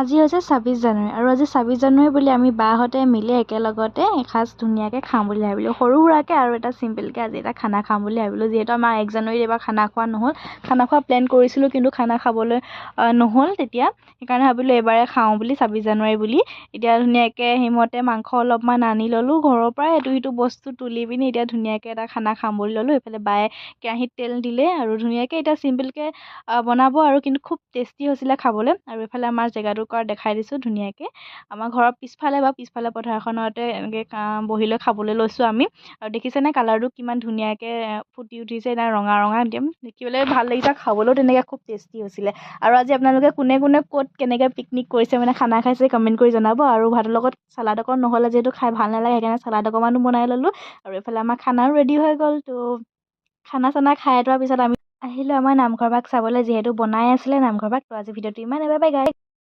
আজি হৈছে ২৬ জানুৱাৰী আৰু আজি ২৬ জানুৱাৰী বুলি আমি বাহঁতে মিলি একেলগতে এসাঁজ ধুনীয়াকৈ খাওঁ বুলি ভাবিলোঁ। সৰু সুৰাকৈ আৰু এটা চিম্পলকৈ আজি এটা খানা খাম বুলি ভাবিলোঁ। যিহেতু আমাৰ ১ জানুৱাৰীত এইবাৰ খানা খোৱা নহ'ল, খানা খোৱা প্লেন কৰিছিলোঁ কিন্তু খানা খাবলৈ নহ'ল তেতিয়া। সেইকাৰণে ভাবিলোঁ এইবাৰে খাওঁ বুলি ২৬ জানুৱাৰী বুলি। এতিয়া ধুনীয়াকৈ সেইমতে মাংস অলপমান আনি ল'লোঁ ঘৰৰ পৰা, এইটো সিটো বস্তু তুলি পিনি এতিয়া ধুনীয়াকৈ এটা খানা খাম বুলি ল'লোঁ। এইফালে বায়ে কেৰাহীত তেল দিলে আৰু ধুনীয়াকৈ এতিয়া চিম্পলকৈ বনাব আৰু কিন্তু খুব টেষ্টি হৈছিলে খাবলৈ। আৰু এইফালে আমাৰ জেগাটো দেখাই দিছোঁ ধুনীয়াকৈ। আমাৰ ঘৰৰ পিছফালে পথাৰখনতে এনেকৈ বহি লৈ খাবলৈ লৈছোঁ আমি। আৰু দেখিছেনে কালাৰটো কিমান ধুনীয়াকৈ ফুটি উঠিছে, এতিয়া ৰঙা ৰঙা একদম দেখিবলৈ ভাল লাগিছে, খাবলৈও তেনেকৈ খুব টেষ্টি হৈছিলে। আৰু আজি আপোনালোকে কোনে কোনে ক'ত কেনেকৈ পিকনিক কৰিছে মানে খানা খাইছে কমেণ্ট কৰি জনাব। আৰু ভাতৰ লগত চালাড অকণ নহ'লে যিহেতু খাই ভাল নালাগে, সেইকাৰণে চালাড অকণমানো বনাই ল'লোঁ। আৰু এইফালে আমাৰ খানাও ৰেডি হৈ গ'ল। তো খানা চানা খাই থোৱাৰ পিছত আমি আহিলোঁ আমাৰ নামঘৰ ভাগ চাবলৈ, যিহেতু বনাই আছিলে নামঘৰ ভাগ। তো আজি ভিডিঅ'টো ইমানেই, বাই বাই গাইছ।